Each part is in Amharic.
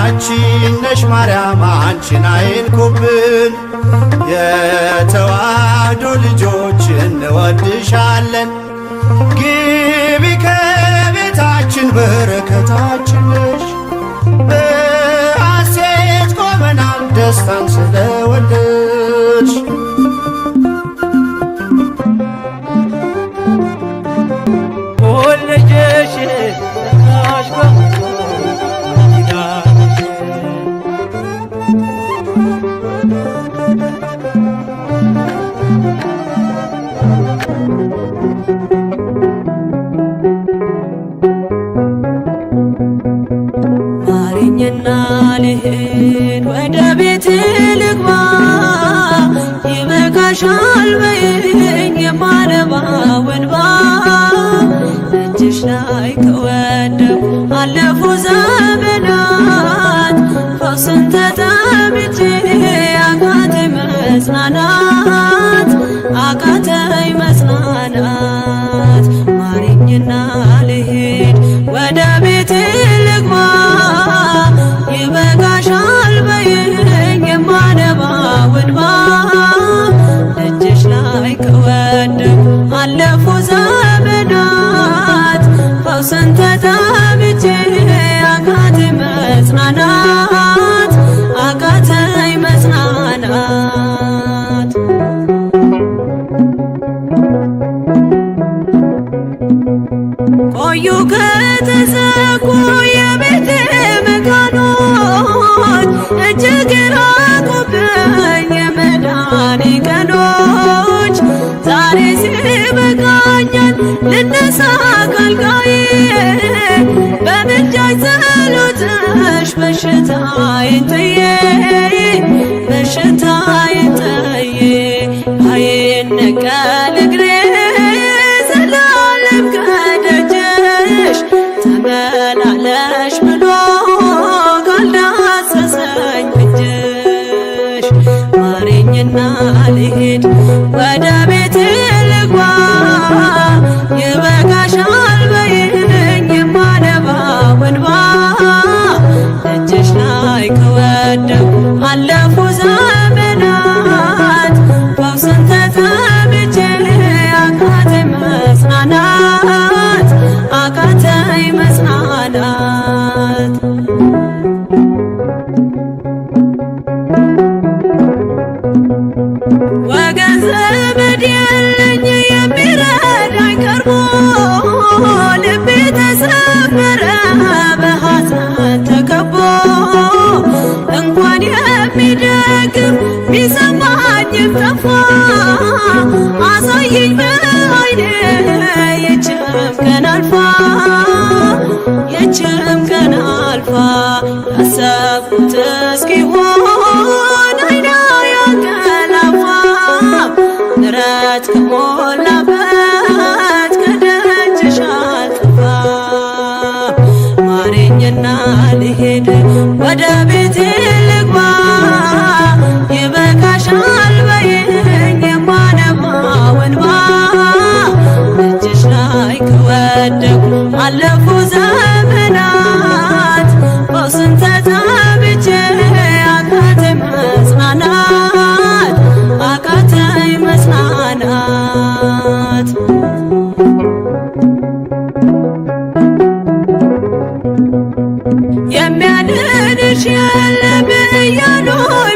እናታችን ነሽ ማርያም አንቺን አይንኩብን። የተዋህዶ ልጆች እንወድሻለን። ግቢ ከቤታችን በረከታችን ነሽ። በሐሴት ቆመናል ደስታን ስለወለድሽ። ማረኝና ልሂድ ወደ ቤት ልግባ፣ ይበቃሻል በይኝ የማነባው እንባ። እጅሽ ላይ ከወደኩ አለፉ ዘመናት፣ ፈውስን ተጠምቼ አቃተኝ መጽናናት፣ አቃተኝ መጽናናት። ማረኝና ልሂድ ወደ ቤት ልግባ፣ ይበቃሻል በይኝ የማነባው እንባ። እጅሽ ላይ ከወደኩ አለፉ ዘመናት፣ ፈውስን ተጠምቼ አቃተኝ መጽናናት፣ አቃተኝ መጽናናት። ቆዩ ከተዘጉ የቤቴ መካኖች፣ እጅግ ራቁብኝ የመዳኔ ቀኖች። ዛሬ ሲበቃኛል ልነሳ ካልጋዬ፣ በምልጃሽ ጸሎትሽ በሽታዬን ጥዬ፣ በሽታዬን ጥዬ አይነቀል እግሬ ዘላለም ከደጅሽ። ተመላለሽ ብሎ ካልዳሰሰኝ እጅሽ። ማረኝና ልሂድ ወደ ቤት ልግባ፣ ይበቃሻል በይኝ የማነባው እንባ። እጅሽ ላይ ከወደኩ አለፉ ዘመናት፣ ፈውስን ተጠምቼ አቃተኝ መጽናናት፣ አቃተኝ መጽናናት። ወገን ዘመድ የለኝ የሚረዳኝ ቀርቦ፣ ልቤ ተሰበረ በሐዘን ተከቦ። እንኳን የሚደግፍ ቢሰማኝም ጠፋ፣ አሳየኝ በዓይኔ ይህችም ቀን አልፋ፣ ይህችም ቀን አልፋ። ያሰብኩት እስኪሆን ዓይኔ ያንቀላፋ፣ ምሕረት ከሞላበት ከደጅሽ አልጠፋ። ማረኝና ልሂድ ወደ ቤቴ ልግባ፣ ይበቃሻል በይኝ የማነባው እንባ። እጅሽ ላይ ከወደኩ አለፉ ዘመናት፣ ፈውስን ተጠምቼ አቃተኝ መጽናናት፣ አቃተኝ መጽናናት። የሚያድንሽ የለም እያሉኝ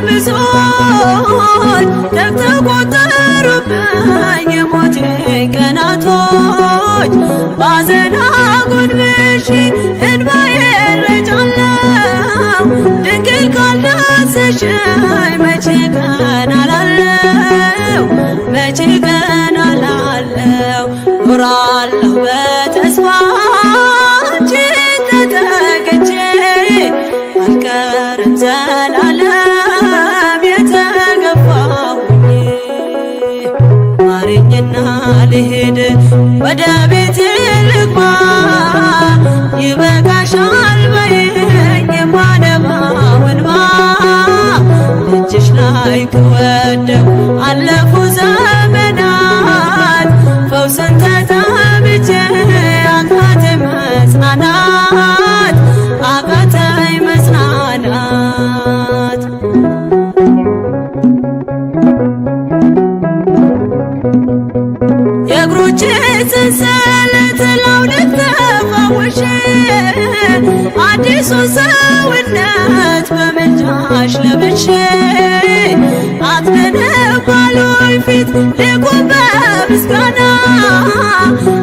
ብዙዎች፣ ተቆጠሩብኝ የሞቴ ቀናቶች። ባዘን አጎንብሼ እንባዬን ረጫለሁ፣ ድንግል ካልዳሰሽኝ መቼ ቀን አላለሁ፣ መቼ ቀን አላለሁ። ኖራለሁ በተስፋ አንቺን ተጠግቼ፣ አልቀርም ዘላለም የተገፋሁኝ። ማረኝና ልሂድ ወደ ቤቴ ልግባ፣ ይበቃሻል በይኝ የማነባው እንባ። እጅሽ ላይ ከወደኩ አለፉ ዘመናት፣ ፈውስን ተጠምቼ አቃተኝ መጽናናት፣ አቃተኝ መጽናናት። አዲሱን ሰውነት በምልጃሽ ለብሼ አትነነባሉኝ ፊት ልቁም በምስጋና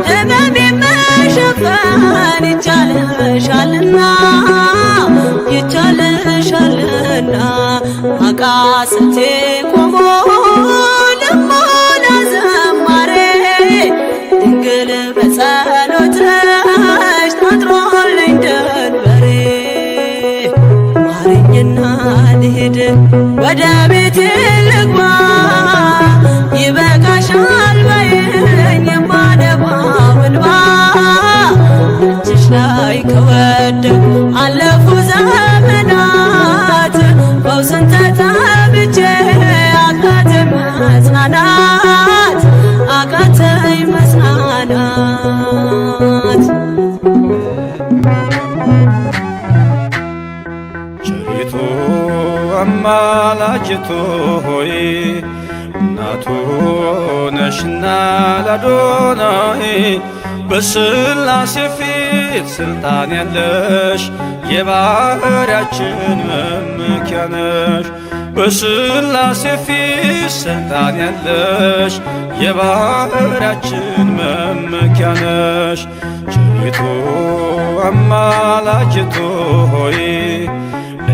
ሕመሜን መሸፈን ይቻልሻልና ይቻልሻልና አቃሰቴ ቆሞ ልሞላ ዝማሬ ድንግል በጸሎትሽ ታጥሮልኝ ደንበሬ ማረኝና ልሂድ ወደ ቤቴ ልግባ ይበቃሻል በይኝ የማነባው እንባ እጅሽ ላይ ከወደኩ አለፉ ዘመናት ፈውስን ተጠምቼ አቃተኝ መጽናናት አቃተኝ መጽናናት ቸሪቱ አማላጅቱ ሆይ እናቱ ነሽና ለአዶናይ በሥላሴ ፊት ስልጣን ያለሽ የባሕርያችን መመኪያ ነሽ። በሥላሴ ፊት ስልጣን ያለሽ የባሕርያችን መመኪያ ነሽ። ቸሪቱ አማላጅቱ ሆይ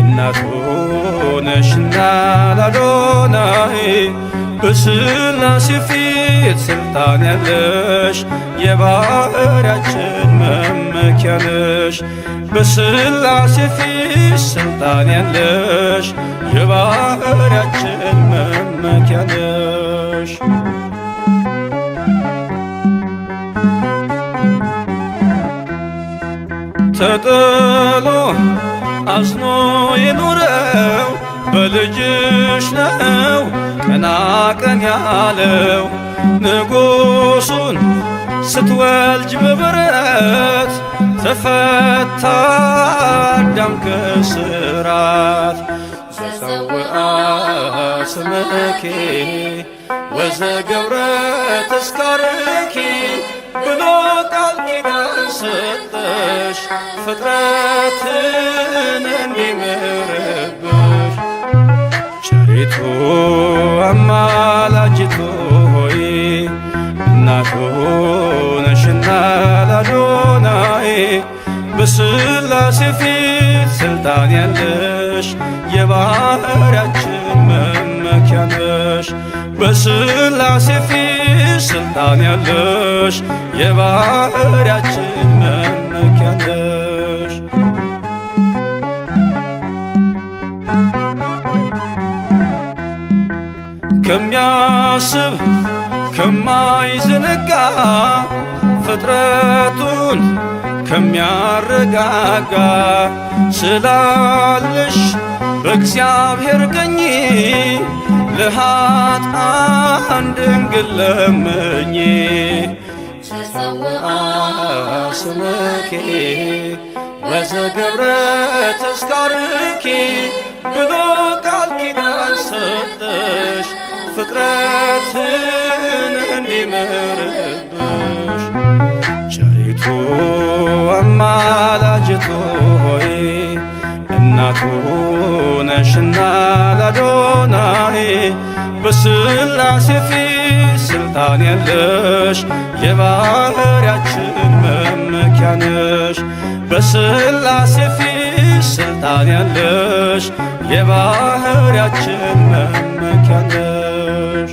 እናቱ ነሽና ለአዶናይ በሥላሴ ፊት ስልጣን ያለሽ የባሕርያችን መመኪያ ነሽ። በሥላሴ ፊት ስልጣን ያለሽ የባሕርያችን መመኪያ ነሽ። ተጥሎ አዝኖ የኖረው በልጅሽ ነው ቀና ቀን ያለው ንጉሡን ስትወልጅ በበረት ተፈታ አዳም ከስራት ዘፀውአ ስምኪ ወዘገብረ ተስካርኪ ብሎ ቃል ኪዳን ሰጠሽ ፍጥረትን እንዲምርብሽ። ቸሪቱ አማላጅቱ ሆይ እናቱ ነሽና ለአዶናይ በሥላሴ ፊት ስልጣን ያለሽ የባሕርያችን መመኪያ ነሽ። በሥላሴ ፊት ስልጣን ያለሽ የባሕርያችን መመኪያ ነሽ። ከሚያስብ ከማይዘነጋ ፍጥረቱን ከሚያረጋጋ ስላለሽ በእግዚአብሔር ቀኝ ለኃጥአን ድንግል ለምኚ። ዘፀውአ ስምኪ ወዘገብረ ተስካርኪ ብሎ ቃል ኪዳን ሰጠሽ ፍጥረትን እንዲምርብሽ። ቸሪቱ አማላጅቱ ሆይ እናቱ ነሽና ለአዶናይ በሥላሴ ፊት ስልጣን ያለሽ የባሕርያችን መመኪያ ነሽ። በሥላሴ ፊት ስልጣን ያለሽ የባሕርያችን መመኪያ ነሽ።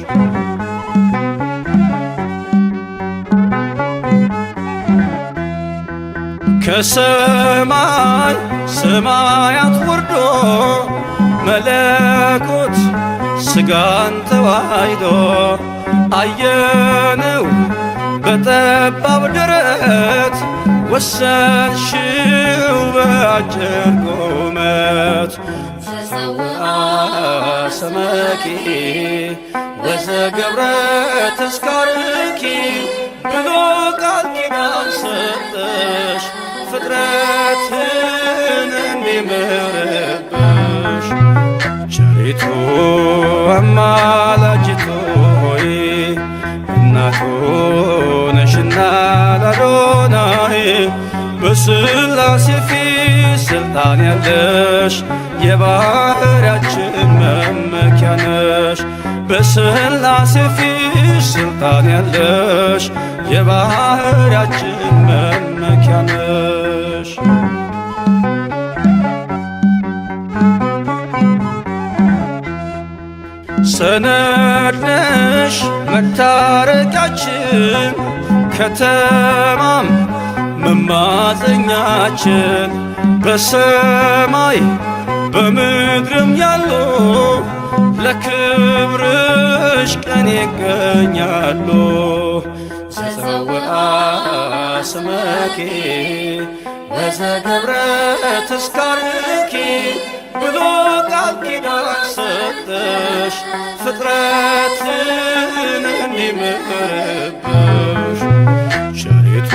ከሰማይ ሰማያት ወርዶ መለኮት ሥጋን ተዋሕዶ አየነው በጠባብ ደረት ወሰንሽው በአጭር ቁመት። ዘፀውአ ስምኪ ወዘገብረ ተስካርኪ ብሎ ቃል ኪዳን ሰጠሽ ፍጥረትን እንዲምርብሽ። ቸሪቱ አማላጅቱ ሆይ እናቱ ነሽና ለአዶናይ በሥላሴ ፊት ስልጣን ያለሽ የባህርያችን መመኪያ ነሽ። በሥላሴ ፊት ስልጣን ያለሽ የባህርያችን መመኪያ ነሽ። ሰነድ ነሽ መታረቂያችን ከተማም መማፀኛችን በሰማይ በምድርም ያሉ ለክብርሽ ቀን ይገኛሉ። ዘፀውአ ስመኪ ወዘገብረ ተስካርኪ ብሎ ቃል ኪዳን ሰጠሽ ፍጥረትን እንዲምርብሽ። ቸሪቱ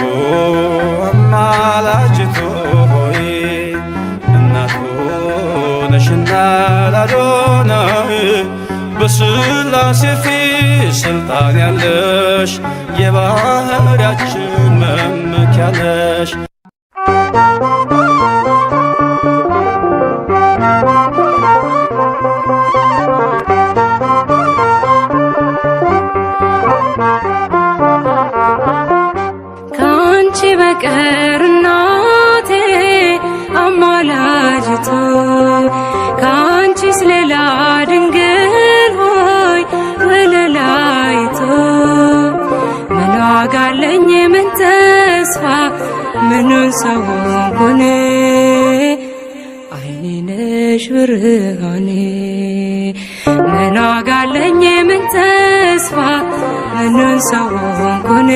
አማላጅቱ ሆይ እናቱ ነሽና ላዶናይ በሥላሴ ፊት ስልጣን ያለሽ የባህርያችን መመኪያ ነሽ። ከአንቺ በቀር እናቴ አማላጅቱ ከአንቺስ ሌላ ድንግል ሆይ ወለላይቱ ምን ዋጋ አለኝ ምን ተስፋ ምኑን ሰው ሆንኩኔ አይኔ ነሽ ብርሃኔ ምን ዋጋ አለኝ ምን ተስፋ ምኑን ሰው ሆንኩኔ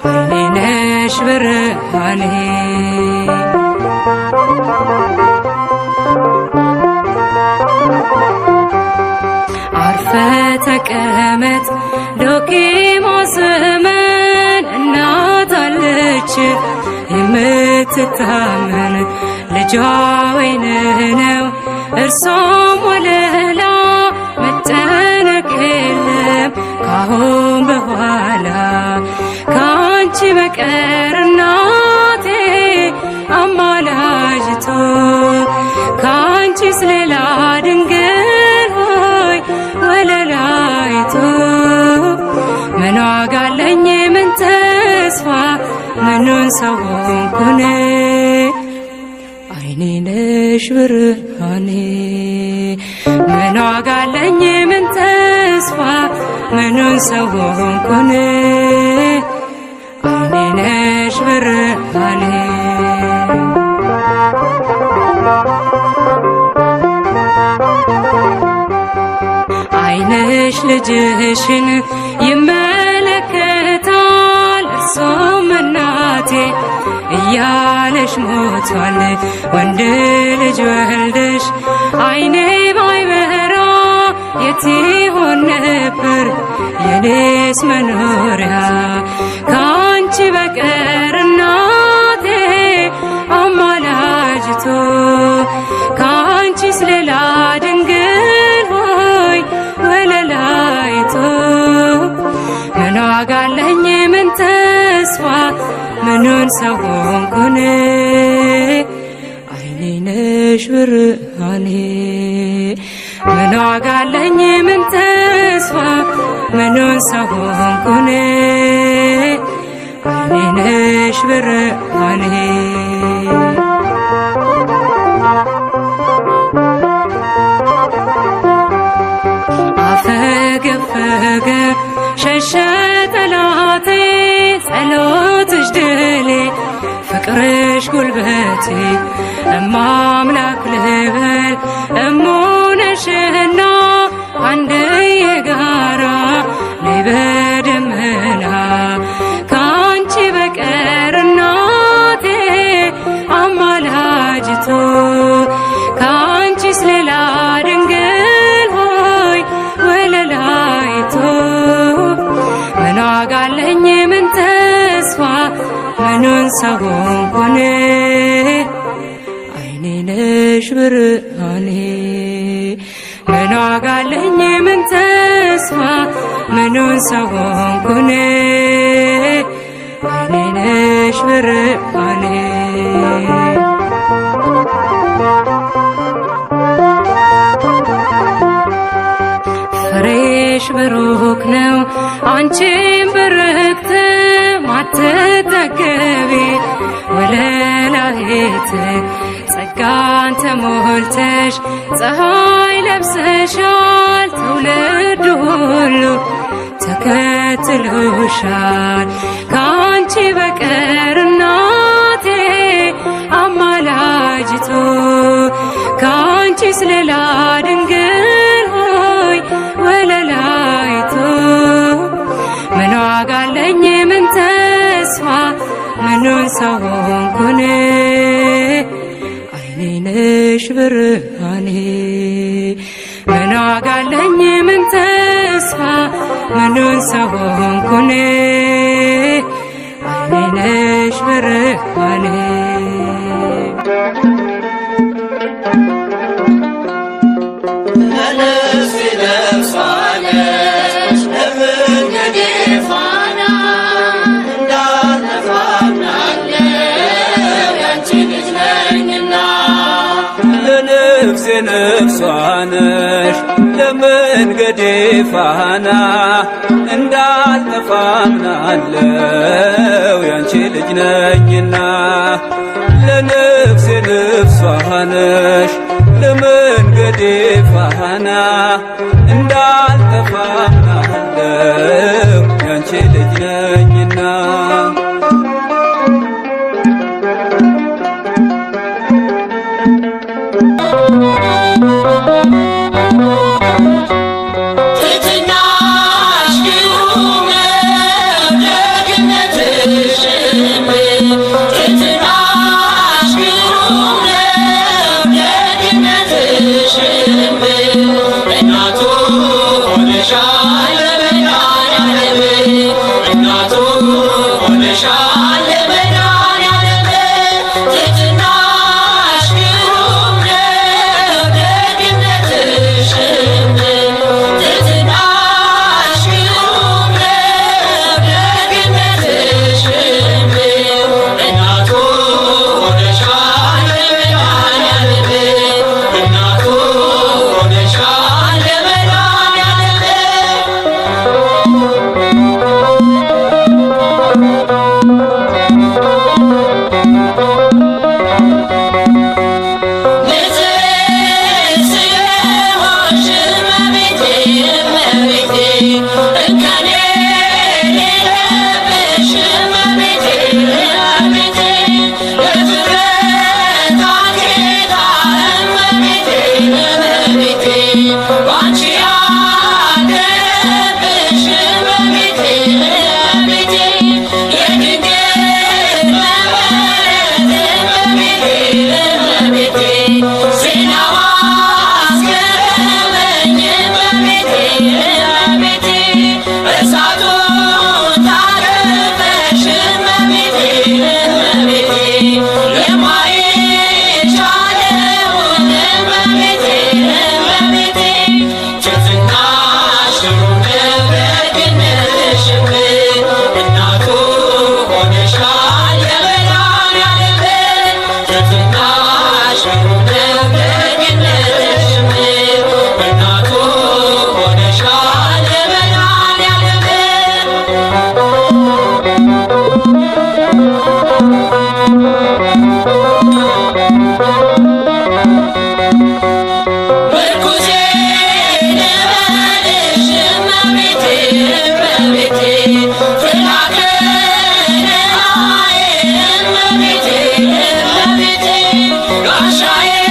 አይኔ ነሽ ብርሃኔ። አርፈ ተቀመጥ ዶኪሞስ ዘመን እናት አለች የምትታመን ልጇ ወይን ነው እርሷም ወለላ መጨነቅ የለም ካሁን በኋላ ከአንቺ በቀር እናቴ አማላጅቱ ከአንቺስ ሌላ ድንግል ሆይ ወለላይቱ ምን ዋጋ አለኝ ምን ተስፋ ምኑን ሰው ሆንኩኔ አይኔ ነሽ ብርሃኔ ምን ዋጋ አለኝ ምን ተስፋ ምኑን ሰው ሆንኩኔ አይኔ ነሽ ብርሃኔ። አይንሽ ልጅሽን ይመለከታል እርሱም እናቴ እያለሽ ሞቷል ወንድ ልጅ ወልደሽ አይኔ ባይበራ የት ይሆን ነበር የኔስ መኖሪያ ከአንቺ በቀር እናቴ አማላጅቱ ከአንቺስ ሌላ ድንግል ሆይ ወለላይቱ ምን ዋጋ አለኝ ምን ተስፋ ምኑን ሰው ሆንኩኔ አይኔ ነሽ ብርሃኔ ምን ዋጋ አለኝ ምን ተስፋ ምኑን ሰው ሆንኩኔ አይኔ ነሽ ብርሃኔ። አፈገፈገ ሸሸ ጠላቴ ጸሎትሽ ድሌ ፍቅርሽ ጉልበቴ እማምላክ ልበል እሙነሽና አንድዬ ጋራ ነይ በደመና ከአንቺ በቀር እናቴ አማላጅቱ ከአንቺስ ሌላ ድንግል ሆይ ወለላይቱ ምን ዋጋ አለኝ ምን ተስፋ ምኑን ሰው ሆንኩኔ አይኔ ነሽ ብርሃኔ ምን ዋጋ አለኝ ምን ተስፋ ምኑን ሰው ሆንኩኔ አይኔ ነሽ ብርሃኔ። ዘርሽ ብሩክ ነው አንቺም ብርክት ማትጠገቢ ወለላይት ጸጋን ተሞልተሽ ፀሐይ ለብሰሻል ትውልድ ሁሉ ተከትሎሻል ከአንቺ በቀር እናቴ አማላጅቱ ከአንቺስ ሌላ ድንግል ሆይ ወለላይቱ ምን ዋጋ አለኝ ምን ተስፋ ምኑን ሰው ሆንኩን አይኔ ነሽ ብርሃኔ ምን ዋጋ አለኝ ምን ተስፋ ምኑን ሰው ሆንኩን አይኔ ነሽ ብርሃኔ ነፍሷ ነሽ ለመንገዴ ፋና እንዳልጠፋ አምናለው ያንቺ ልጅ ነኝና ለነፍሴ ነፍሷ ነሽ ለመንገዴ ፋና እንዳልጠፋ አምናለው ያንቺ ልጅ ነኝና Shine.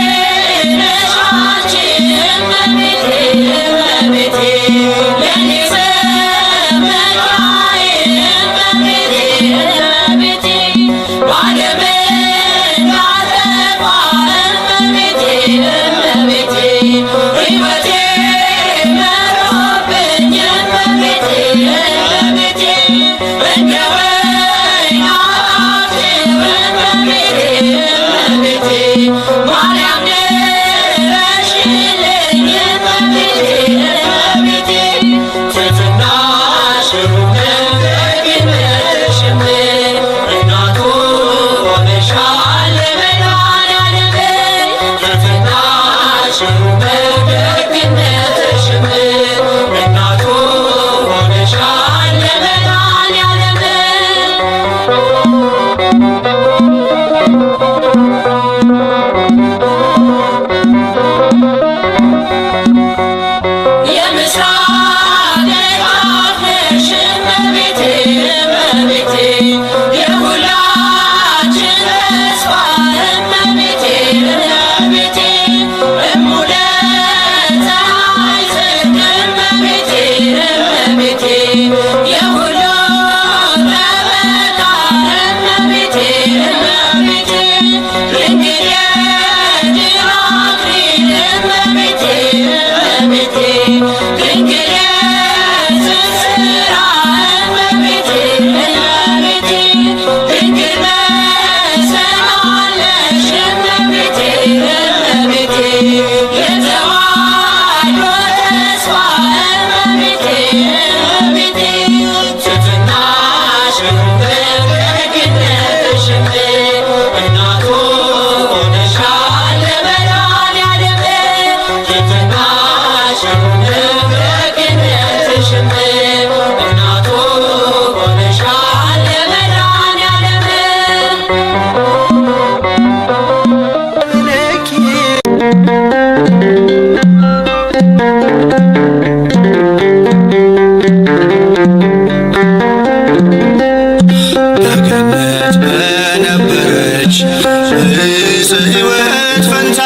ሕይወት ፈንታ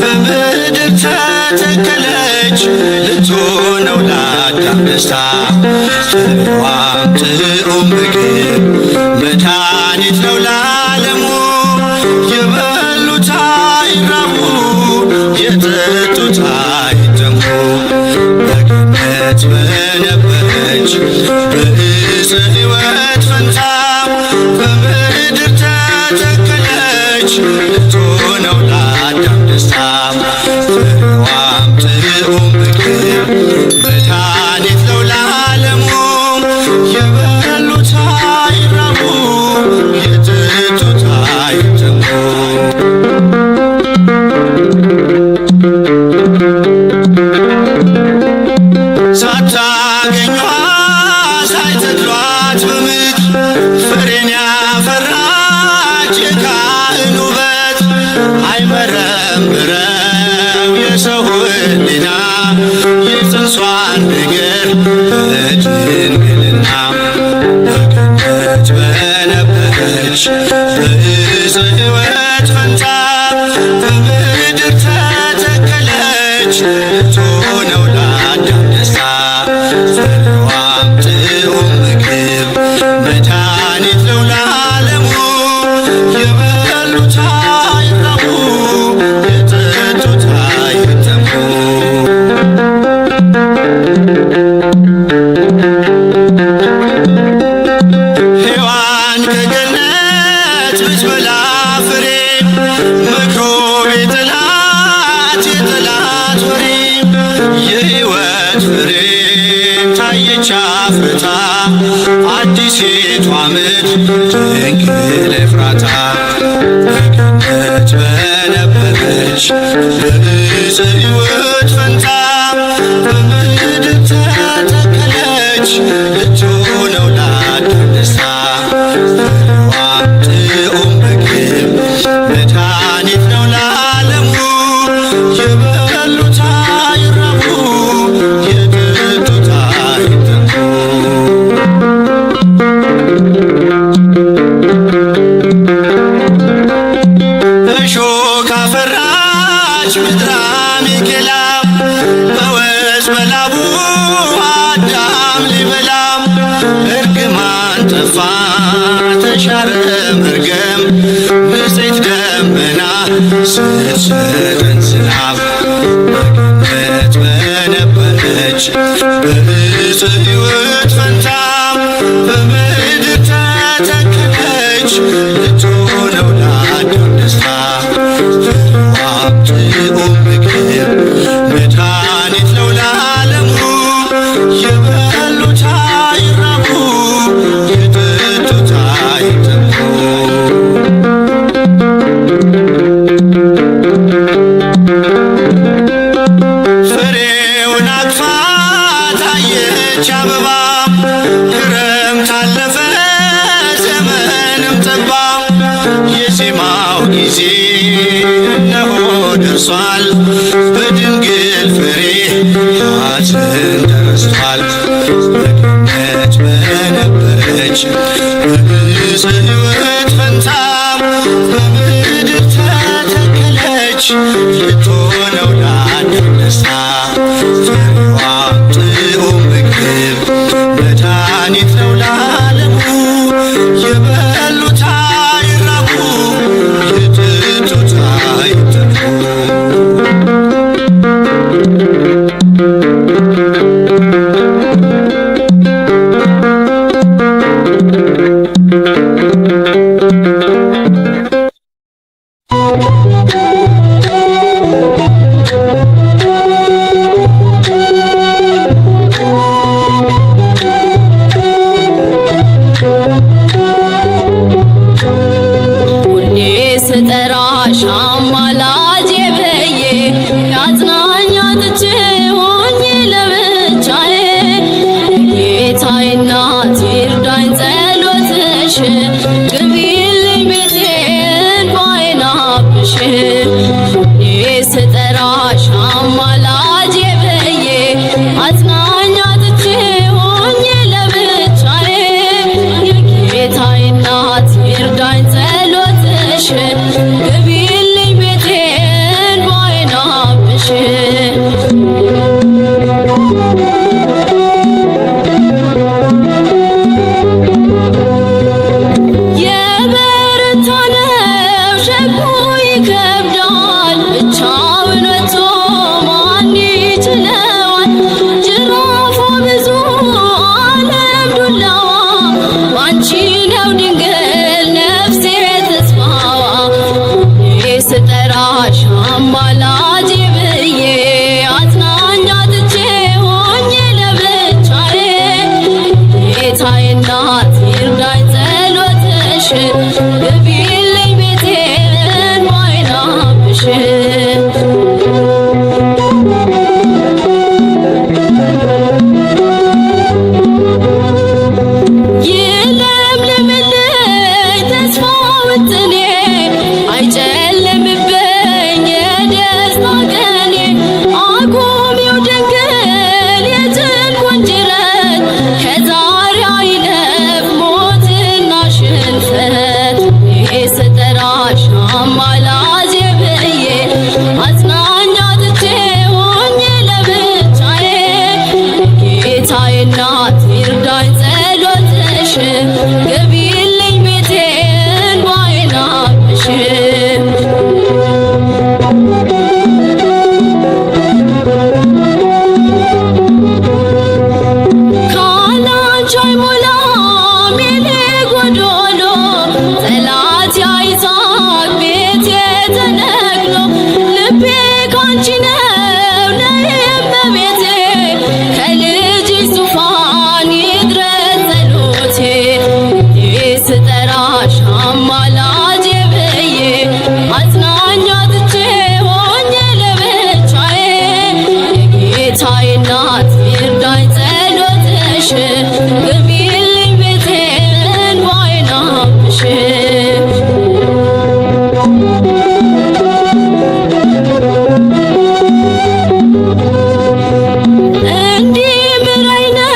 በምድር ተተከለች ልትሆነው ለአዳም ደስታ ፍሬዋም ጥዑም ምግብ መድኃኒት ነው ለዓለሙ የበሉት አይራቡ የጠጡት አይጠሙ በገነት በነበረች በዕፀ ሕይወት ፈንታ በምድር ተተከለች ልትሆነው ለአዳም ደስታ ፍሬዋም ጥዑም ምግብ መድኃኒት ነው ለዓለሙ የበሉት አይራቡ የጠጡት አይጠሙ ሳታገኟ ሳይተክሏት በምድር ፍሬን ያፈራች የካህን ውበት አይመረምረው የሰው ሕሊና የጽንሷን ነገር በድንግልና በገነት በነበረች በዕፀ ሕይወት ፈንታ በምድር ተተከለች ልትሆነው ለአዳም ደስታ ፍሬዋም ጥዑም ምግብ መድኃኒት ነው ለዓለሙ የበሉት አይራቡ የጠጡት አይጠሙ ሔዋን ከገነት ብትበላ ፍሬ መክሮ ቤጥላት የጠላት ወሬ የሕይወት ፍሬ ታየች አፍርታ አዲሲቷ ምድር ድንግል ኤፍራታ በገነት በነበረች በዕፀ ሕይወት ፈንታ በምድር ተተከለች ልትሆነው ለአዳም ደስታ ፍሬዋም ጥዑም ምግብ መድኃኒት ነው ለዓለሙ የበሉት አይራቡ የጠጡት አይጠሙ እሾህ አፈራች ምድረ ሚኬላ በወዝ በላቡ አዳም ሊበላ እርግማን ጠፋ ተሻረ መርገም ንጽሕት ደመና ስትሰጠን ዝናብ በገነት በነበረች በዕፀ ሕይወት ፈንታ በምድር ተተከለች ልትሆነው ለአዳም ደስታ ፍሬዋም ጥዑም ምግብ መድኃኒት ነው ለዓለሙ የበሉት አይራቡ የጠጡት አይጠሙ ፍሬውን አቅፋ ታየች አበባ ክረምት አለፈ ዘመንም ጠባ የዜማው ጊዜ እነሆ ደርሷል በድንግል ፍሬ ሐዘን ተረስቷል በገነት በነበረች በዕፀ ሕይወት ፈንታ በምድር ተተከለች ልትሆነው ለአዳም ደስታ ፍሬዋም ጥዑም ምግብ መድኃኒት ነው ለዓለሙ የበሉት አይራቡ የጠጡት አይጠሙ ገቢልኝ ይከብዳል ብቻውን ወጥቶ ማን ይችለዋል? ጅራፉ ብዙ ዓለም ዱላዋ ባንቺ ነው ድንግል ነፍሴ ተስፋዋ። ስጠራሽ አማላጄ ብዬ አጽናኝ አጥቼ ሆኜ ለብቻዬ ጌታዬ እናት ይርዳኝ ጸሎትሽ ግቢልኝ ቤቴን ባይናብሽ ይለምልምልኝ ተስፋ ውጥኔ አይጨልምብኝ የደስታ ቀኔ አቁሚው ድንግል የጭንቁን ጅረት ከዛሬ አይለፍ ሞትና ሽንፈት ስጠራሽ አማላጄ ብዬ አጽናኝ አጥቼ ሆኜ ለብቻዬ ጌታዬ እናት ይርዳኝ ጸሎትሽ ግቢልኝ ቤቴን ባይናብሽ ካላንቺ አይሞላም የኔ ጎዶሎ ጠላት ያይዛል ቤቴ ተነቅሎ ልቤ ካንቺ ነው ነይ እመቤቴ ከልጅሽ ዙፋን ይድረስ ጸሎቴ ስጠራሽ አማላጄ ብዬ አጽናኝ አጥቼ ሆኜ ለብቻዬ ጌታዬ እናት ይርዳኝ ጸሎትሽ ግቢልኝ ቤቴን ባይናብሽ እንዲህ ምረኝ ነው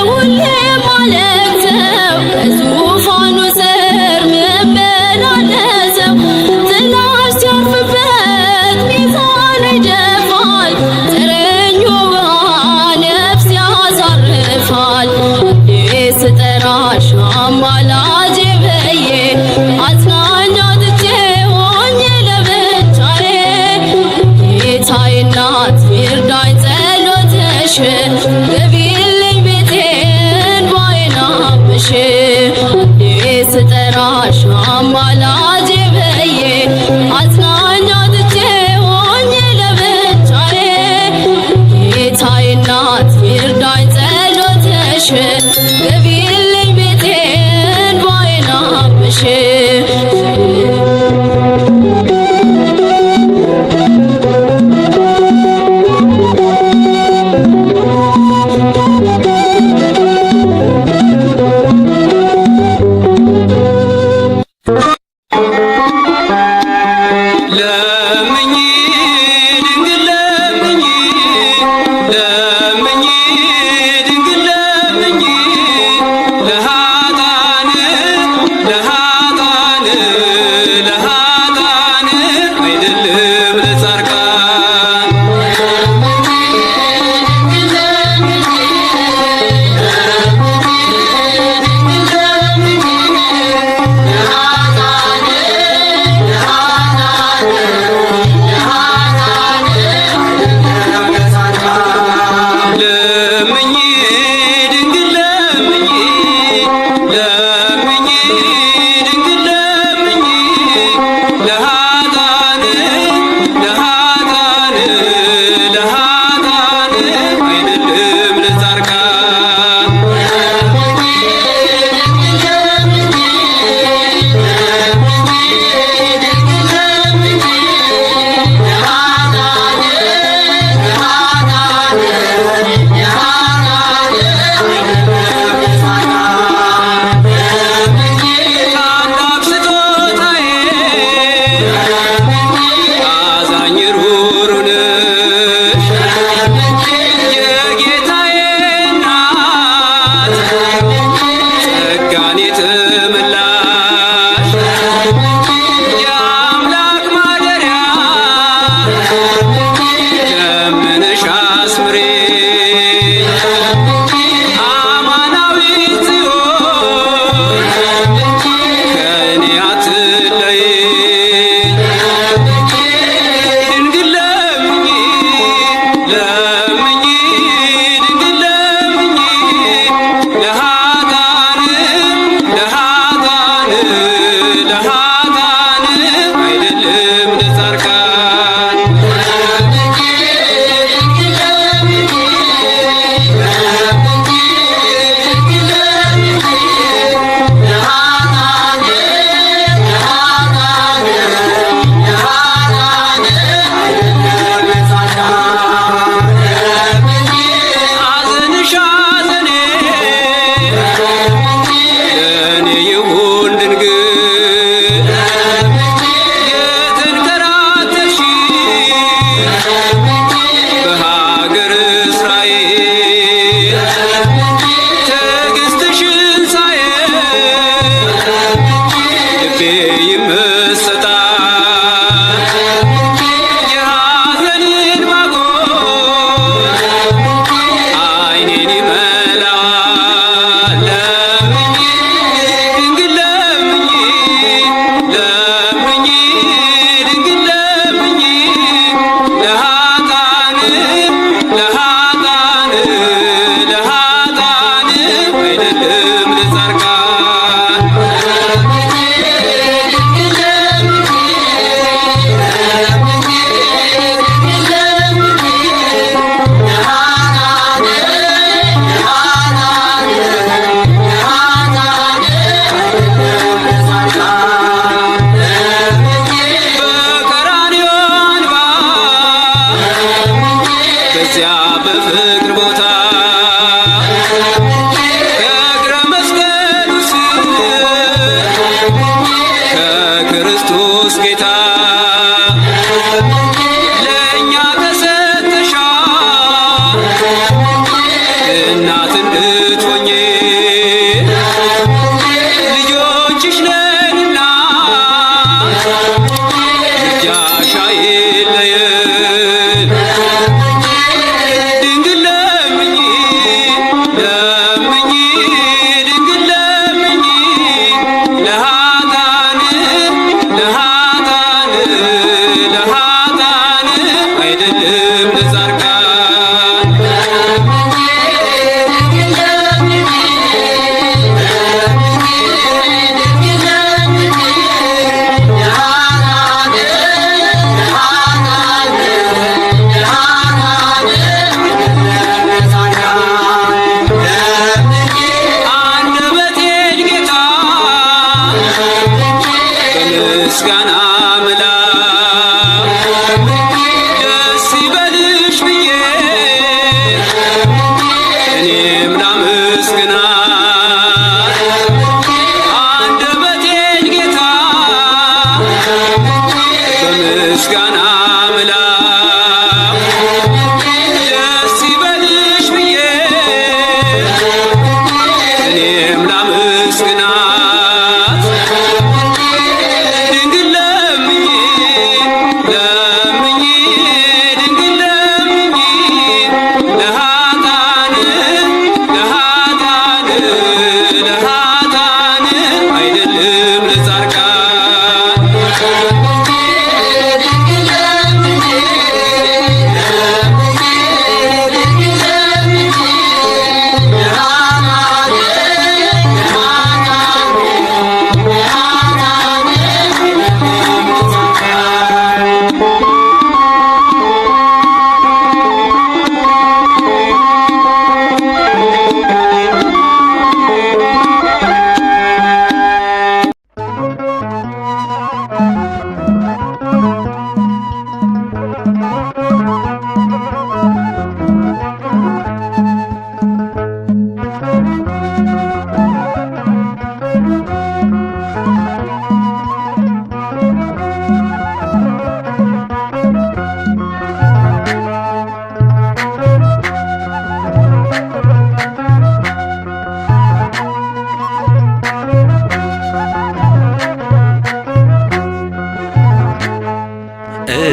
ሁሌ ማለቅሰው ከዙፋኑ ስር ምመላለሰው ጥላሽ ሲያርፍበት ሚዛን ይደፋል ጥረኙ ውሃ ነፍስ ያሳርፋል። ስጠራሽ አማላጄ ብዬ አጽናኝ አጥቼ ሆኜ ለብቻዬ ጌታዬ እናት ይርዳኝ ጸሎትሽ ግቢልኝ ቤቴን ባይናብሽ ስጠራሽ አማላጄ ብዬ አጽናኝ አጥቼ ሆኜ ለብቻዬ ጌታዬ እናት ይርዳኝ ጸሎትሽ ግቢልኝ ቤቴን ባይናብሽ ለምኝ ድንግል ለምኝ ለምኝ ድንግል ለምኝ ለኃጥአን ለኃጥአን ለኃጥአን አይደለም ለጻድቃን ለምኝ ድንግል ለምኝ ለምኝ ድንግል ለምኝ ለኃጥአን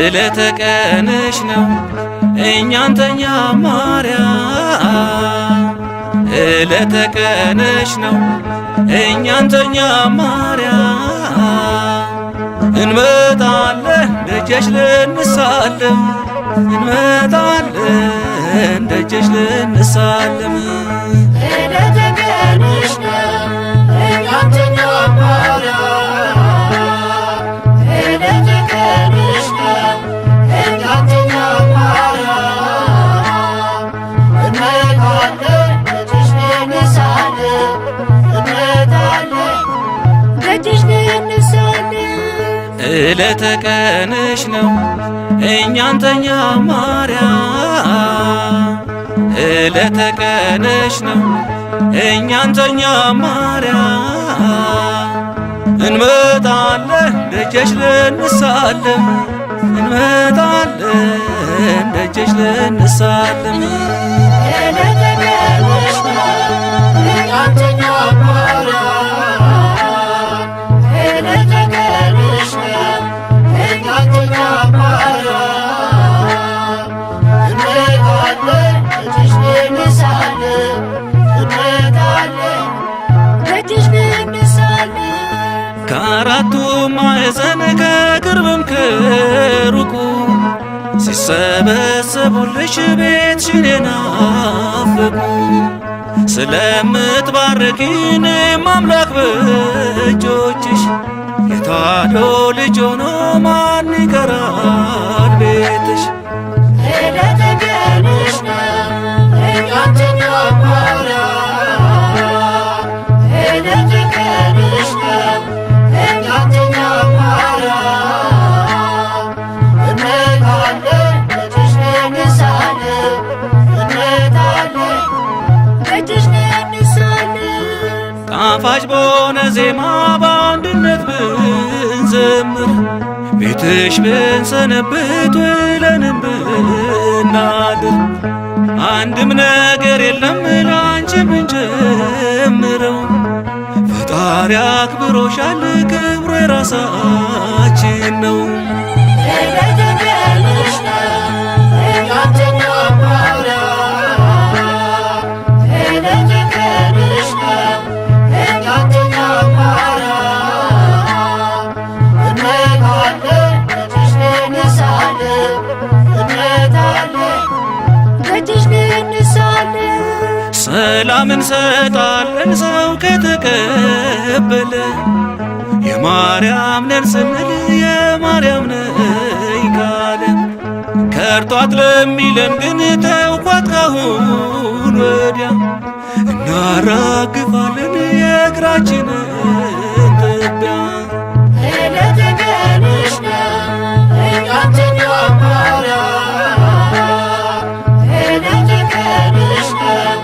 ዕለተ ቀንሽ ነው እኛን ተኛ ማርያም ዕለተ ቀንሽ ነው እኛን ተኛ ማርያም እንመጣለን ደጀሽ ልንሳለም እንመጣለን ደጀሽ ልንሳለም ዕለተ ቀንሽ ነው እኛን ተኛ ማርያም ዕለተ ቀንሽ ነው እኛን ተኛ ማርያም እንመጣለን ደጅሽ ልንሳለም እንመጣለን ደጅሽ ልንሳለም ዕለተ ቀንሽ ነው እኛን ተኛ ማርያም ዕለተ ቀንሽ ነው እኛን ተኛ ማርያም እንመጣለን ደጀሽ ልንሳለም እንመጣለን ደጀሽ ልንሳለም ዕለተ ቀንሽ ነው እኛን ተኛ ማርያም ዕለተ ቀንሽ ነው እኛን ተኛ ማርያም እንመጣለን ደጅሽ ልንሳለም እንመጣለን ደጅሽ ልንሳለም ከአራቱ ማዕዘን ከቅርብም ከሩቁ ሲሰበሰቡልሽ ቤትሽን የናፈቁ ስለምትባርኪን አምላክ በእጆችሽ የታዶ ልጅ ሆኖ ማን ይቀራል ቤትሽ ዕለተ ቀንሽ ነው እኛን ተኛ ማርያም ዕለተ ቀንሽ ነው እኛን ተኛ ማርያም እንመጣለን ደጅሽ ልንሳለም እንመጣለን ደጅሽ ልንሳለም ጣፋጭ በሆነ ዜማ በአንድነት ብንዘምር ቤትሽ ብንሰነብት ውለንም ብናድር አንድም ነገር የለም ላንቺ ብንጀምረው ፈጣሪ አክብሮሻል ክብሩ የራሳችን ነው ዕለተ ቀንሽ ነው እኛን ተኛ ማርያም ዕለተ ቀንሽ ነው እኛን ተኛ ማርያም እንመጣለን ደጅሽ ልንሳለም እንመጣለን ደጅሽ ልንሳለም ሰላም እንሰጣለን ሰው ከተቀበለ የማርያም ነን ስንል የማርያም ነኝ ካለ ከርቷት ለሚለን ግን ተውኳት ካሁን ወዲያ እናራግፋለን የእግራችንን ትቢያ ዕለተ ቀንሽ ነው እኛን ተኛ ማርያም ዕለተ ቀንሽ ነው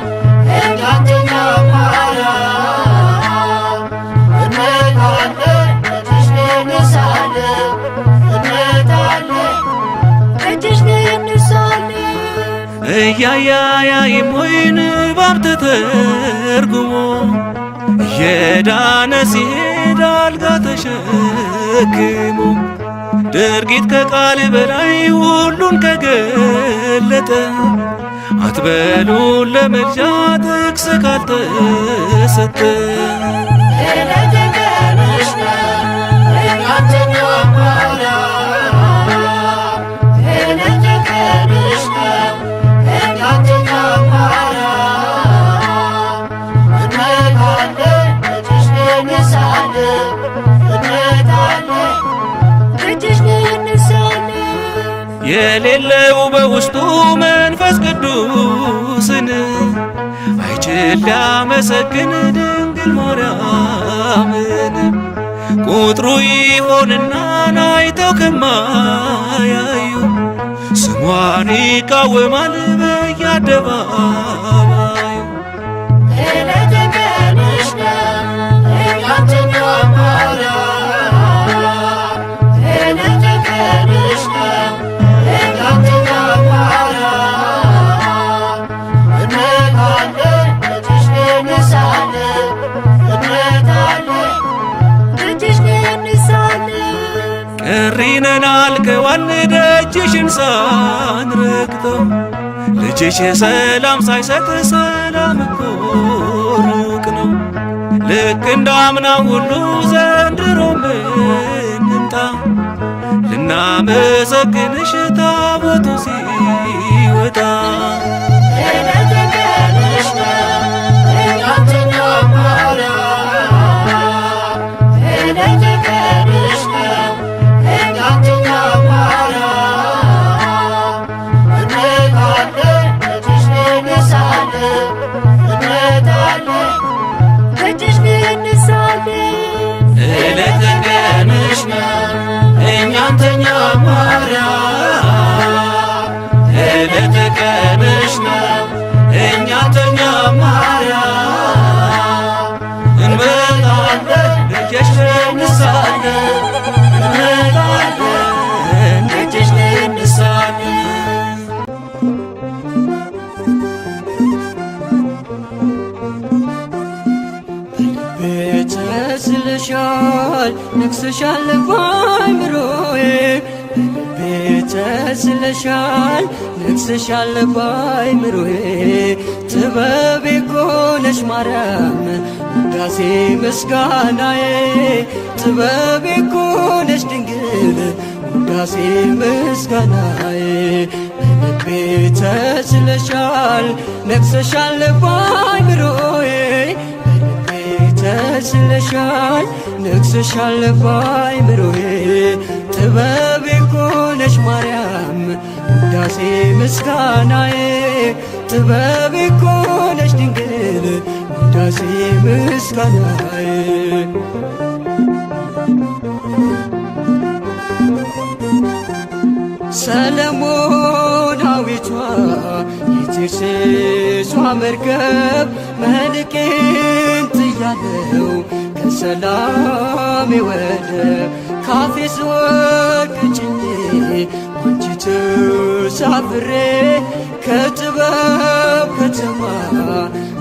እኛን ተኛ ማርያም እንመጣለን ደጅሽ ልንሳለም እንመጣለን ደጅሽ ልንሳለም እያያያይም ወይን ባብ ተተርጉሞ እየዳነ ሲሄድ አልጋ ተሸክሞ ድርጊት ከቃል በላይ ሁሉን ከገለጠ አትበሉ ለመልጃ ጥቅስ ካልተሰጠ ዕለተ ቀንሽ ነው እኛን ተኛ ማርያም ዕለተ ቀንሽ ነው እኛን ተኛ ማርያም እንመጣለን ደጅሽ ልንሳለም እንመጣለን ደጅሽ ልንሳለም የሌለው በውስጡ መንፈስ ቅዱስን አይችል ሊያመሰግን ድንግል ማርያምን ቁጥሩ ይሆንና አይተው ከማያዩ ስሟን ይቃወማል በየአደባባዩ ዕለተ ቀንሽ ነው እኛን ተኛ ማርያም ዕለተ ቀንሽ ነው እኛን ተኛ ማርያም እንመጣለን ደጅሽ ልንሳለም እንመጣለን ደጅሽ ልንሳለም ቅሪነን አልከዋል ደጅሽን ሳንረግጠው ልጅሽ ሰላም ሳይሰጥ ሰላም እኮ ሩቅ ነው። ልክ እንዳምናው ሁሉ ዘንድሮም እንምጣ ልናመሰግንሽ ታቦቱ ሲወጣ ዕለተ ቀንሽ ነው እኛን ተኛ ማርያም ዕለተ ቀንሽ ነው እኛን ተኛ ማርያም እንመጣለን ደጅሽ እንሳለን እንመጣለን ደጅሽ እንሳለን ተስለሻል ነግሰሻል ባይምሮዬ በልቤ ተስለሻል ነግሰሻል ባይምሮዬ ጥበቤ እኮ ነሽ ማርያም ውዳሴ ምስጋናዬ ጥበቤ እኮ ነሽ ድንግል ውዳሴ ምስጋናዬ በልቤ ተስለሻል ነግሰሻል ባይምሮዬ ተስለሻል ነግሰሻል ባይምሮዬ ጥበቤ እኮ ነሽ ማርያም ውዳሴ ምስጋናዬ ጥበቤ እኮ ነሽ ድንግል ውዳሴ ምስጋናዬ ሰለሞናዊቷ የቴርሴሷ መርከብ መልቄን ጥያለው ከሰላሜ ወደብ ካፌ ስወድቅ ጭኜ ባንቺ ተሳፍሬ ከጥበብ ከተማ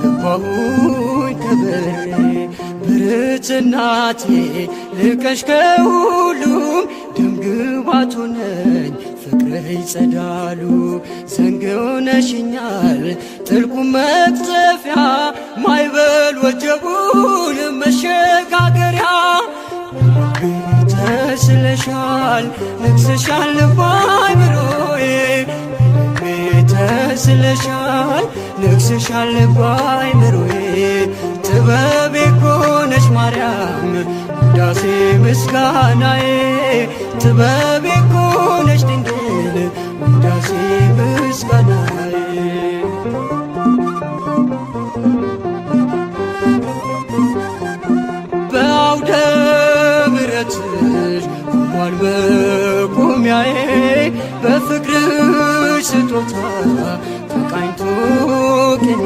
ገባሁኝ ከበሬ ብርት እናቴ ልቀሽ ከሁሉም ደምግባቱ ነኝ ፍቅርህ ይጸዳሉ ዘንግ ሆነሽኛል ጥልቁ መቅዘፊያ ማይበል ወጀቡን መሸጋገሪያ ተስለሻል ነግሰሻል ባይምሮዬ ተስለሻል ነግሰሻል ባይምሮዬ ጥበቤ እኮ ነሽ ማርያም ውዳሴ ምስጋናዬ ጥበቤ እኮ ነሽ ድንግል ውዳሴ ምስጋናዬ በአውደ ምሕረትሽ ቆሟል መቆሚያዬ በፍቅርሽ ስጦታ ተቃኝቶ ቅኔ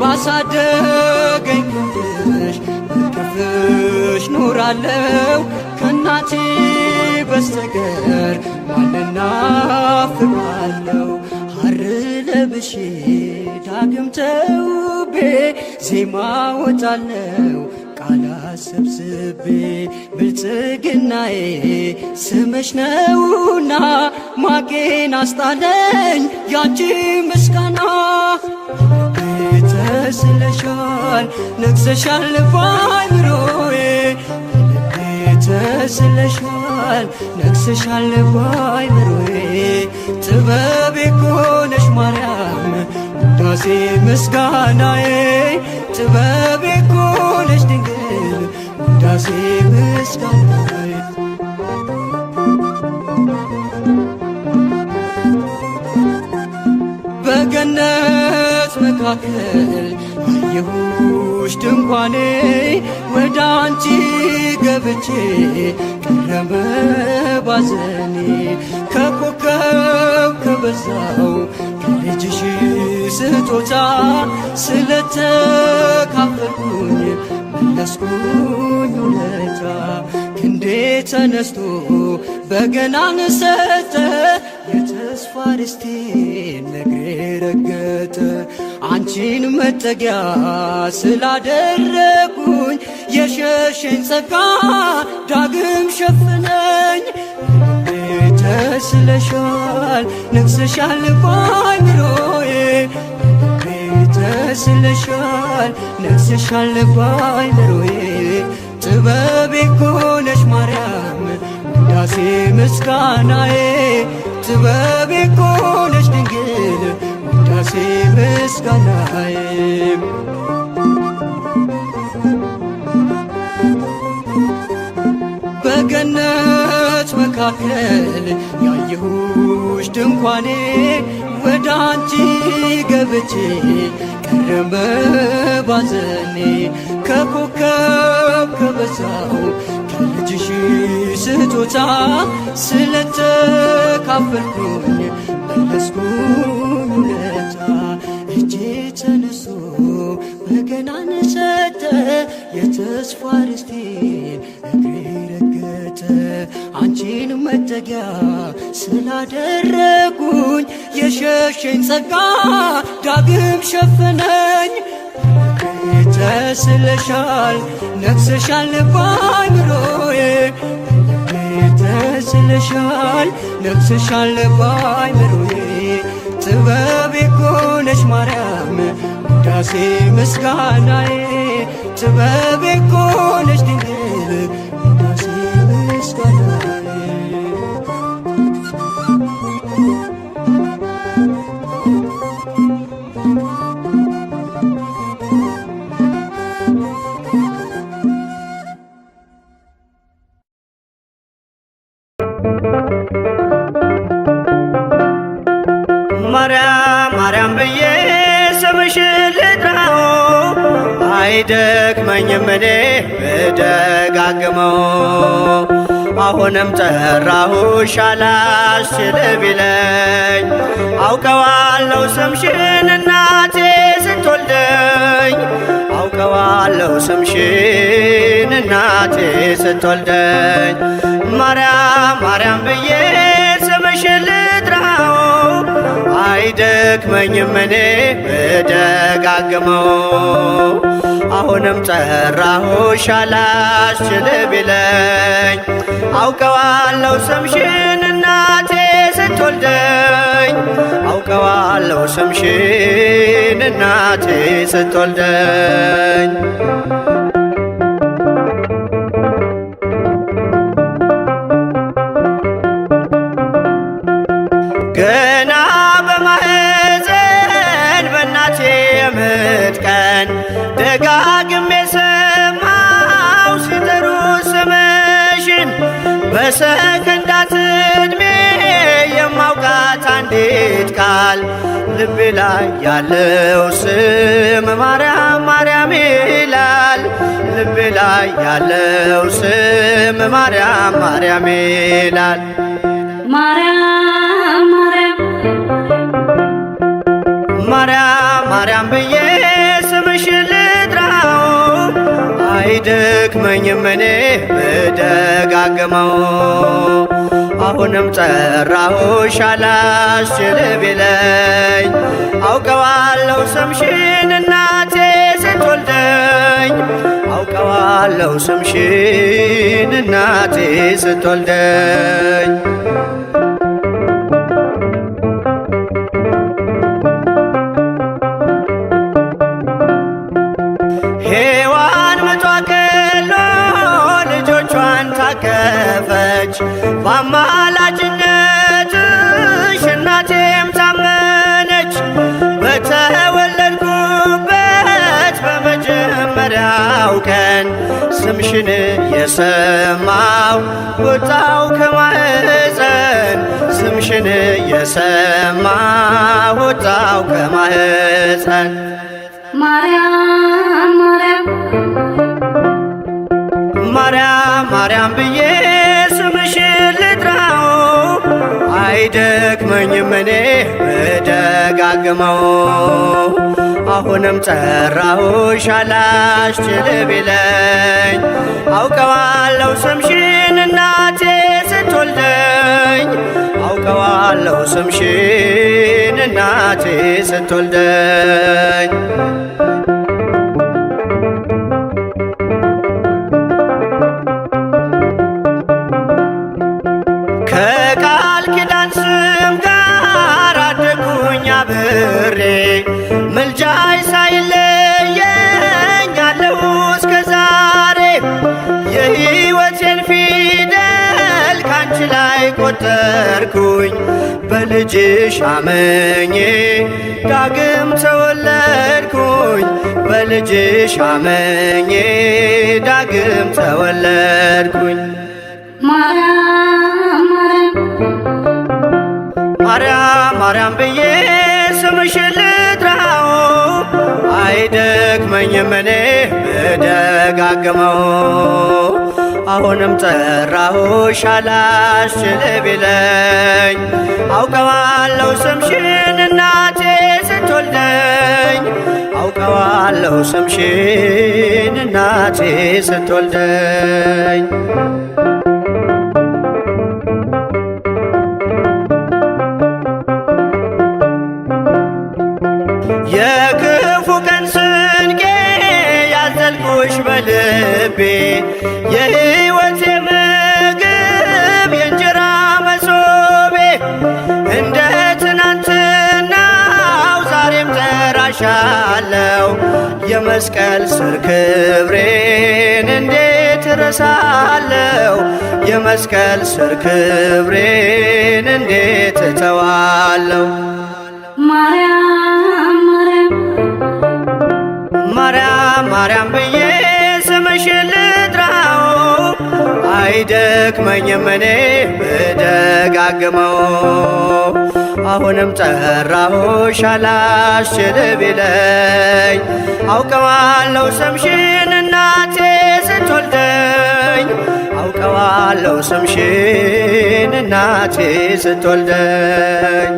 ባሳደገኝ ክንድሽ በቅፍሽ ኖራለው ከእናቴ በስተቀር ማንና ፍቃለው ሐር ለብሼ ዳግም ተውቤ ዜማ ወጣለው ቃላት ሰብስቤ ብልጽግናዬ ስምሽ ነውና ማቄን አስጣለኝ ያንቺ ምስጋና ተስለሻል ነግሰሻል ባይምሮዬ ተስለሻል ነግሰሻል ባይምሮዬ ጥበቤ እኮ ነሽ ማርያም ውዳሴ ምስጋናዬ ጥበቤ እኮ ነሽ ድንግል ውዳሴ ምስጋናዬ በገነት መካከል አየሁሽ ድንኳኔ ወደ አንቺ ገብቼ ቀረበ ባዘኔ ከኮከብ ከበዛው ከልጅሽ ስጦታ ስለተካፈልኩኝ መለስኩኝ ውለታ ክንዴ ተነስቶ በገናን ሰጠ የተስፋ ርስቴን ነግሬ ረገጠ አንቺን መጠጊያ ስላደረጉኝ የሸሸኝ ጸጋ ዳግም ሸፍነኝ ተስለሻል ነግሰሻል በአይምሮዬ ተስለሻል ነግሰሻል በአይምሮዬ ጥበቤ እኮ ነሽ ማርያም ውዳሴ ምስጋናዬ ጥበቤ እኮ ነሽ ድንግል ውዳሴ ምስጋናዬ በገነት መካከል ያየሁሽ ድንኳኔ ወደ አንቺ ገብቼ ቀረበ ባዘኔ ከኮከብ ከበዛው ከልጅሽ ስጦታ ስለተካፈልኩኝ መለስኩኝ ውለታ እጄ ተነስቶ በገናን ሰጠ የተስፋ ርስቴን እግሬ ረገጠ አንቺን መጠጊያ ስላደረጉኝ የሸሸኝ ጸጋ ዳግም ሸፈነኝ ተስለሻል ነግሰሻል በአይምሮዬ ተስለሻል ነግሰሻል በአይምሮዬ ጥበቤ እኮ ነሽ ማርያም ውዳሴ ምስጋናዬ ጥበቤ እኮ ነሽ ድንግል ውዳሴ ምስጋናዬ ማርያም ማርያም ብዬ ስምሽን ልጥራው አይደክመኝም እኔ ብደጋግመው አሁንም ጠራሁሽ አላስችል ቢለኝ አውቀዋለሁ ስምሽን እናቴ ስትወልደኝ አውቀዋለሁ ስምሽን እናቴ ስትወልደኝ ማርያም ማርያም ብዬ ስምሽን ልጥራው አይደክመኝም እኔ ብደጋግመው አሁንም ጠራሁሽ አላስችል ቢለኝ አውቀዋለሁ ስምሽን እናቴ ስትወልደኝ አውቀዋለሁ ስምሽን እናቴ ስትወልደኝ ገና በማህፀን በእናቴ የምጥ ቀን ደጋግሜ ሰማው ሲጠሩ ስምሽን በሰከንዳት ዕድሜ የማውቃት አንዲት ቃል ልቤ ላይ ያለው ስም ማርያም ማርያም ይላል ልቤ ላይ ያለው ስም ማርያም ማርያም ይላል ማርያም ማርያም ማርያም ብዬ ስምሽን ልጥራው አይደክመኝም እኔ ብደጋግመው አሁንም ጠራሁሽ አላስችል ቢለኝ አውቀዋለሁ ስምሽን እናቴ ስትወልደኝ አውቀዋለሁ ስምሽን እናቴ ስትወልደኝ ሔዋን ምጧ ቀሎ ልጆቿን ታቀፈች በአማላጅነትሽ እናቴም ታመነች በተወለድኩበት በመጀመሪያው ቀን ስምሽን የሰማው ወጣው ከማህፀን ስምሽን የሰማው ወጣው ከማህፀን ማርያም ማርያም ማርያም ብዬ ስምሽን ልጥራው አይደክመኝም እኔ ብደጋግመው አሁንም ጠራሁሽ አላስችል ቢለኝ አውቀዋለሁ ስምሽን እናቴ ስትወልደኝ አውቀዋለሁ ስምሽን እናቴ ስትወልደኝ ከቃል ተፈጠርኩኝ በልጅሽ አመኜ ዳግም ተወለድኩኝ በልጅሽ አመኜ ዳግም ተወለድኩኝ። ማርያም ማርያም ብዬ ስምሽን ልጥራው አይደክመኝም እኔ ብደጋግመው። አሁንም ጠራሁሽ አላስችል ቢለኝ አውቀዋለሁ ስምሽን እናቴ ስትወልደኝ አውቀዋለሁ ስምሽን እናቴ ስትወልደኝ። የክፉ ቀን ስንቄ ያዘልኩሽ በልቤ የሕይወቴ ምግብ የእንጀራ መሶቤ እንደ ትናንትናው ዛሬም ጠራሻለው የመስቀል ስር ክብሬን እንዴት እረሳለው የመስቀል ስር ክብሬን እንዴት እተዋለው። ማርያም ማርያም ብዬ ስምሽን ልጥራው አይደክመኝም እኔ ብደጋግመው። አሁንም ጠራሁሽ አላስችል ቢለኝ አውቀዋለሁ ስምሽን እናቴ ስትወልደኝ አውቀዋለሁ ስምሽን እናቴ ስትወልደኝ።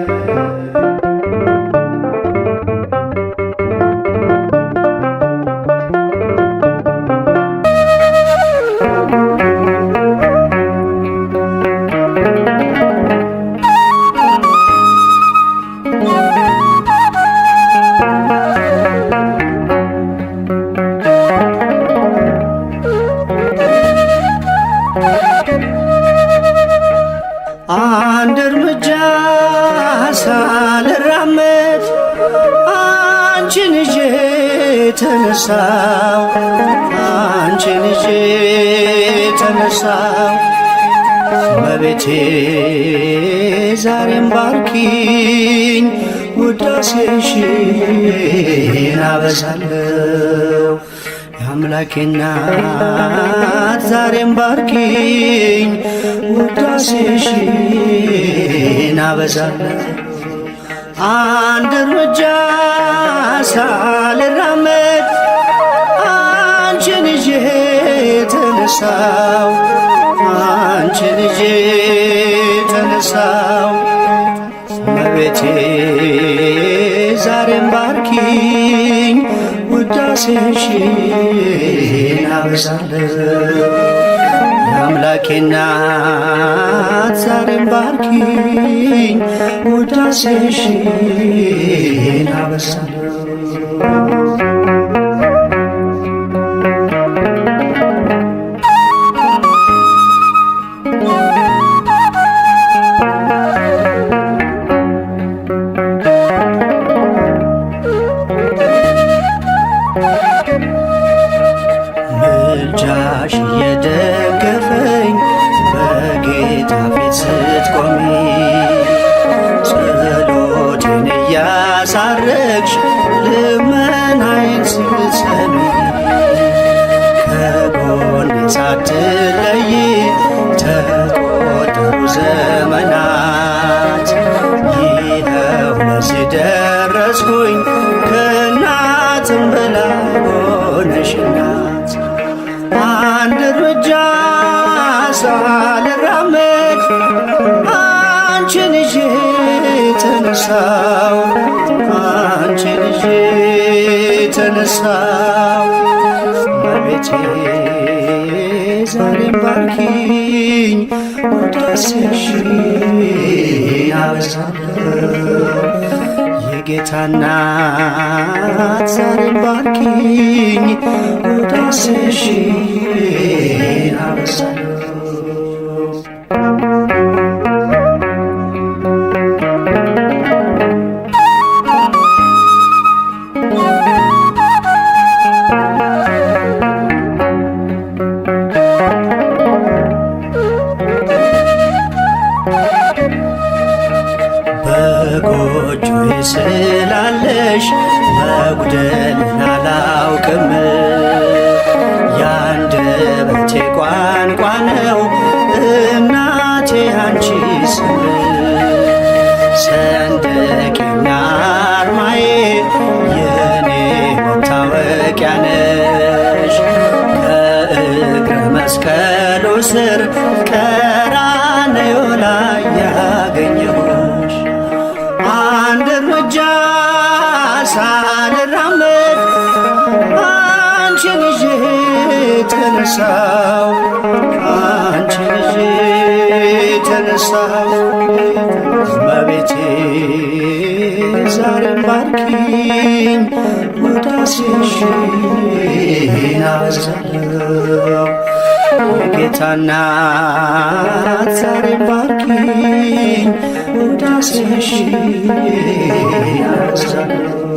አንድ እርምጃ ሳልራመድ አንቺን ይዤ ተነሳው አንቺን ይዤ ተነሳው። እመቤቴ ዛሬም ባርኪኝ ውዳሴሽን አበዛለሁ። የአምላኬ እናት ዛሬም ባርኪኝ ውዳሴሽን አበዛለሁ። አንድ እርምጃ ሳልራመድ አንቺን ይዤ ተነሳው አንቺን ይዤ ተነሳው። እመቤቴ ዛሬም ባርኪኝ ውዳሴሽን አበዛለሁ። የአምላኬ እናት ዛሬም ባርኪኝ ውዳሴሽን አበዛለሁ። ምልጃሽ እየደገፈኝ በጌታ ፊት ስትቆሚ ጸሎቴን እያሳረግሽ ልመናዬን ስትሰሚ ከጎኔ ሳትለይ ተቆጠሩ ዘመናት ይኸው ለዚህ ደረስኩኝ ከእናትም በላይ ሆነሽ እናት። አንድ እርምጃ ሳልራመድ አንቺን ይዤ ተነሳው አንቺን ይዤ ተነሳው። እመቤቴ ዛሬም ባርኪኝ ውዳሴሽን አበዛለሁ። የጌታ እናት ዛሬም ባርኪኝ ውዳሴሽን አበዛለሁ። በጎጆዬ ስላለሽ መጉደልን አላውቅም። የአንደበቴ ቋንቋ ነው እናቴ አንቺ ስም ሰንደቄና አርማዬ የኔ መታወቂያ ነሽ። ከእግረ መስቀሉ ስር ቀራንዮ ላይ ያገኘሁሽ አንድ እርምጃ ሳልራመድ አንቺን ይዤ ተነሳው አንቺን ይዤ ተነሳው። እመቤቴ ዛሬም ባርኪኝ ውዳሴሽን አበዛለሁ። የጌታ እናት ዛሬም ባርኪኝ ውዳሴሽን አበዛለሁ።